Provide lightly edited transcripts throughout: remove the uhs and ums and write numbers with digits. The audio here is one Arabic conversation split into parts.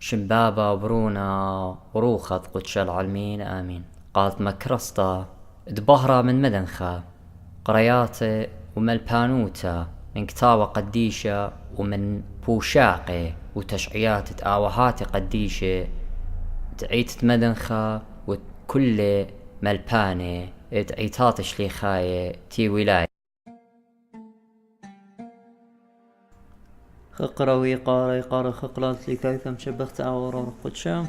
شمبابة وبرونا وروخة قدش العالمين آمين. قالت مكرسطة دبهرة من مدنخة قرياتي وملبانوتا من كتابة قديشة ومن بوشاقي وتشعيات تآوهاتي قديشة تعيت مدنخة وكل ملباني تعيتات شليخاية تي ولاية خقروي قاري خقلات لي كيثم شبخت أورور قدشام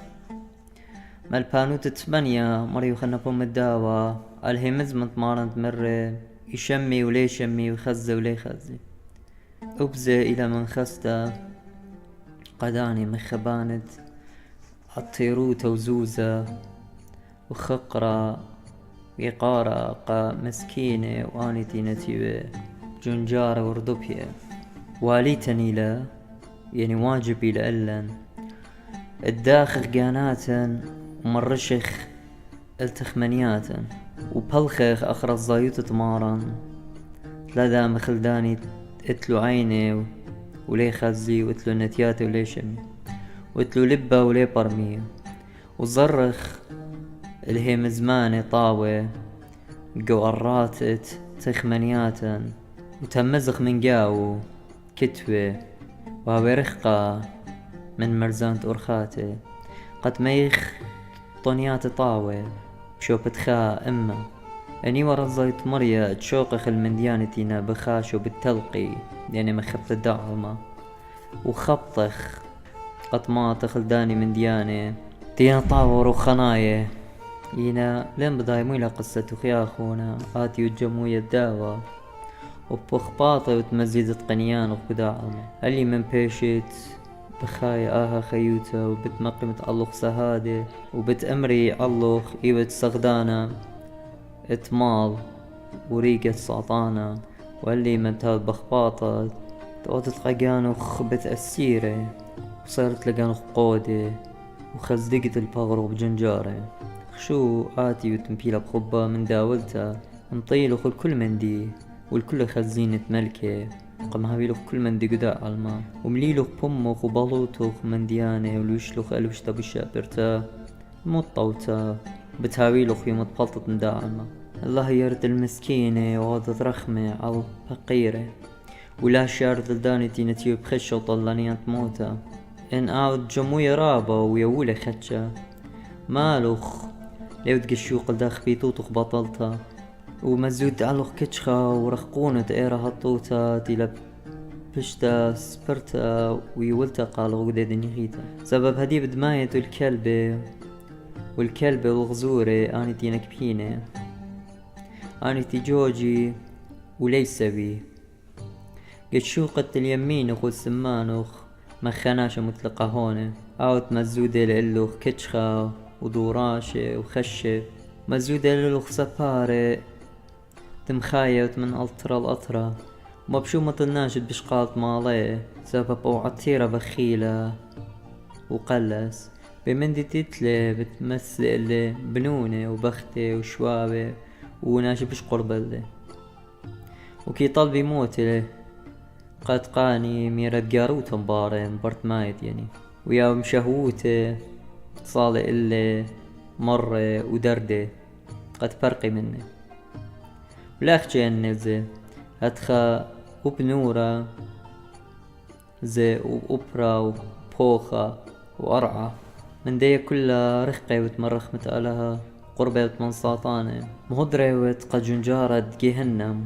مالبانوت 8 مريو خنبهم الداوى الهمز مطمارنت مرة يشمي ولي يشمي ويخزي ولي يخزي أبزي إلى من خسته قداني مخبانت عطيروت وزوزة وخقرة ويقارة قا مسكينة واني تينتي جنجارة وردبية واليتني لا يعني واجبي لألن الداخخ قاناتا ومرشخ التخمنياتا وبلخخ أخر الزايوت تمارا تلادا مخلداني اتلو عيني ولي خزي واتلو نتياتي ولي شمي واتلو لبا ولي برمي وزرخ اللي هي مزماني طاوة قواراتت تخمنياتا وتمزخ من قاو كتوة وابرخقة من مرزانت أرخاتي قد ميخ طنيات طاوة بشوبت خا أما أني ورزيت مريا تشوقخ المنديانتينا بخاشو بالتلقي يعني مخبت الدعمة وخبطخ قطمات خلداني من دياني تينا طاور وخناية ينا لين بدايمو إلى قصة خياخونا آتي وجموية الداوة وبخباطة وتمزيدت قنيان وبداعمة اللي من بيشت بخايا آها خيوتا وبتمقمة ألوخ سهادة وبتأمري ألوخ إيوت سغدانا اتمال وريقة سعطانا واللي من تاد بخباطة تقوتت قاقانوخ بتأسيرة وصارت لقانوخ قودة وخزدقت البغرو بجنجارة خشو آتي وتمبيلا بخبا من داولتا مطيلوخ الكل مندي والكل خزينة ملكة قم هاويلوخ كل مندي قداء عالما ومليلوخ بموخ وبلوتوخ منديانة ولوشلوخ ألوش تابو الشابرتا مطوتا بتهاويلوخ يوم تبلطت مداء عالما الله يرد المسكينة وعادت رخمة على الفقيرة ولا شارد الداني تينتيو بخشة وطلانيان تموتا إن آود جموية رابا ويولي خدشة مالوخ لو تقشوق الداخ بيتوتوخ بطلتا ومزود علوخ كتشخا ورخقونة ايرا هطوتا تيلا بشتا سبرتا ويولتا قالوا قديد نيخيتا سبب هدي بدماية والكلبة والغزورة اني تينك بينة اني تيجوجي وليس بي قد شوقة اليمين وخو السمانوخ مخناشة مطلقة هون اوت مزودة لإلوخ كتشخا ودوراشة وخشة مزودة لإلوخ سبارة تمخايت من ألترا الأطرة ومبشو مطلناشد بشقالت ماليه سبب وعطيرة بخيلة وقلس بمندي تتلي بتمثل اللي بنونة وبختة وشوابة وناشي بشقرب اللي وكي طلبي موتي قد قاني ميرد قاروت مبارين برت مايت يعني ويا مشهوته صالي اللي مرة ودردة قد فرقي مني ولاخجي النزي هتخا وبنورة زي وأبرا وبوخة وأرعى من دي كلها رخقة وتمرخ متقالها قربة وتمن ساطانة مهدرة وتقى جنجارة جهنم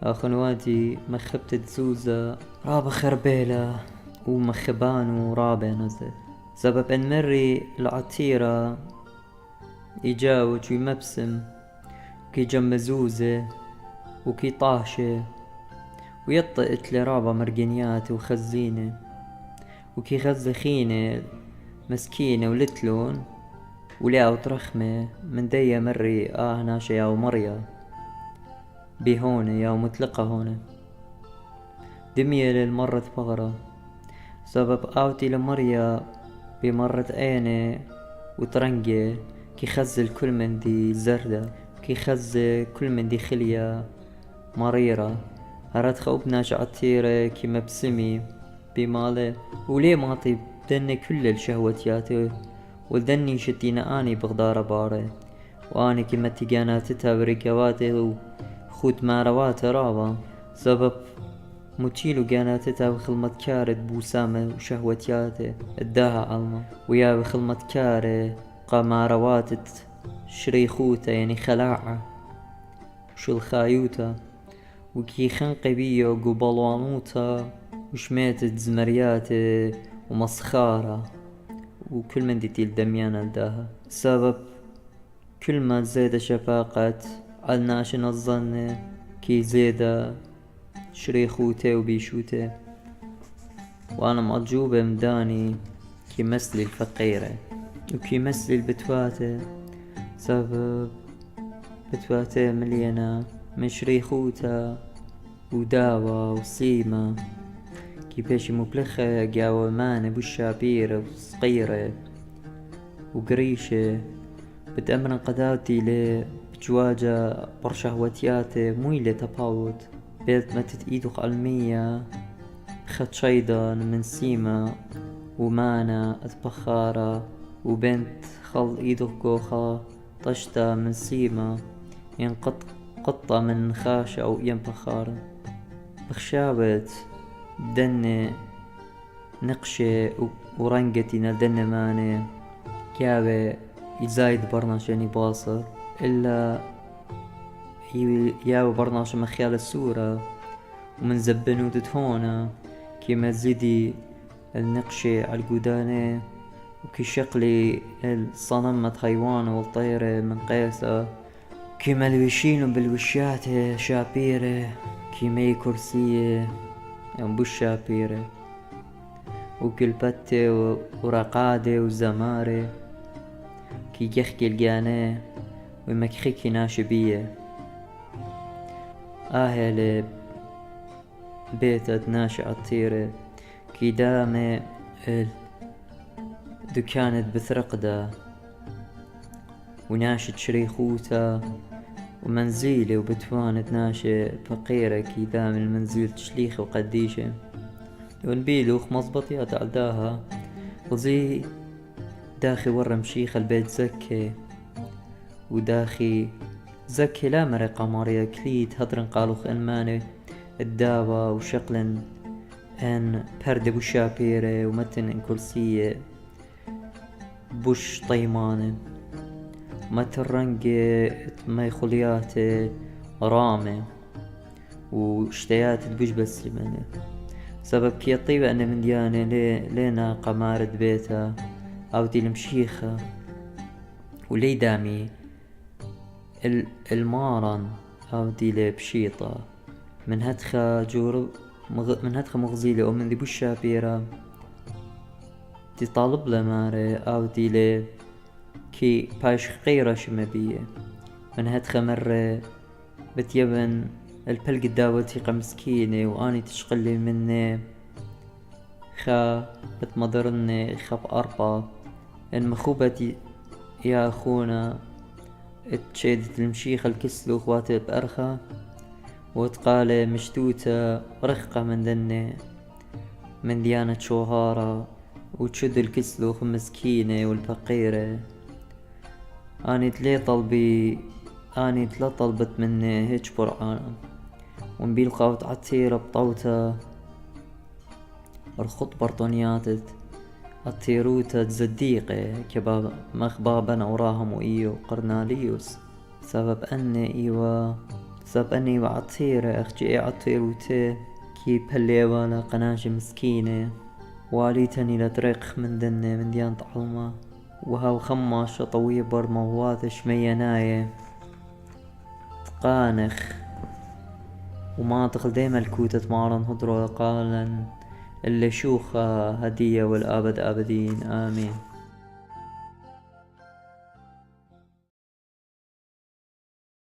أخنواتي مخبت زوزة رابة خربيلة ومخبان ورابة نزل سبب ان مري العطيرة يجاوج ويمبسم كي جم زوزة وكي طاشة ويطقت لرابة مرقنيات وخزينة وكي خزخينة مسكينة ولتلون ولا وترخمة من دي مري ناشا يا ومريا بهونة يا ومطلقة هونة دمية للمرة فغرة سبب اوتي لمريا بمرة عيني وترنجة كي خزل كل من دي زردة كي خزل كل من دي خلية مريرة هرات خوبنا شعطيرة كي مبسمي بماله وليه ماطي دني كل الشهوتيات ودني شتينا اني بغدار باري واني كما تيجاناتها بركواته وخود ماروات رابا سبب متيلو جاناتها وخلمت كارد بوسامة وشهوتياته اداها علما ويا بخلمت كاره قمارواتت شريخوته يعني خلاعة وشو الخايوتا وكي خنقي بيو قبلوانوتا وشميتت زمرياته ومسخارة وكل من دي تيل دميانا لداها سبب كل ما زيد شفاقت علناشن الظن كي زيدا شريخوته وبيشوته وانا معجوبة مداني كي مسلي الفقيرة وكي مسلي البتواته سبب بتواته مليانة من شريخوته وداوة وسيمة كي بيشي مبلخة قاوة مانة بوشابيرة وصغيرة وقريشة بتأمرن قداتي بجواجة برشهوتياتي مويلة تباوت بيت متت ايدو علمية خد شيدا من سيمة ومانا اتبخارة وبنت خل ايدو كوخة طشتا من سيمة قطة من خاشة او ينبخارة بخشابت دنة نقشة ورنقتي ندنة ماني كابة يزايد برناشاني باصر إلا ياو برناش مخيال السورة ومن زبنو تتهونا كيما زيدي النقشة عالقودانة وكي شقلي الصنمة حيوانة والطيرة من قيسة كيما الوشينو بالوشات شابيرة كيما كرسية ينبوش شابيرة وكل بتة ورقادة وزمارة كي يخكي الجانة ومكخيكي ناشبية أهل بيت ناشئة طيرة كي دامة دكانت بثرقدة وناشد شريخوتا ومنزيلة وبتوانت ناشئ فقيرة كي دام المنزيل تشليخة وقديشة ونبيلوخ مظبطيات عداها وزي داخي ورا مشيخ البيت زكي وداخي زكي لا مرقة ماريا كليد هدرن قالوخ انماني الداوة وشقلن ان برد بوشابيرة ومتن ان كرسية بوش طيمانة متن رنقة ماي خلياتي رامة وشتيات بوش بس لمنه سبب كي الطيبة أنا من ديانة لينا قمارة بيتها أو دي المشيخة ولي دامي المارن أو دي لبشيطة من هدخة من هدخة مغزيلة أو من دي بوشابيرة دي طالب لمارة أو دي لي كي باش غيرة شمبية من هدخة مرة بتيبن البلق الداوتي مسكينة واني تشقلي مني خا بتمضرني خا بأربعة المخوبة يا أخونا اتشيدت المشيخة الكسلو اخواتي بأرخة وتقالي مشتوتة رخقة من دني من ديانة شوهارة وتشد الكسلو مسكينة والفقيرة اني تلا طلبت مني هيج برعانة ونبيل قاوت عطيرة بطوتة الخط برطونياتت عطيروتة تزديقة كباب مخبابنا وراهم وإيو قرناليوس سبب أني وعطيرة أخجئ عطيروتة كي بهالليوالة قناجة مسكينة واليتني لطريق من دنة من ديان طعلمة وهاو خماشة طوية برموات شميناية قانخ وما تخل ديما الكوتة مارن هدرو قالا اللي شوخة هدية والآبد آبدين آمين.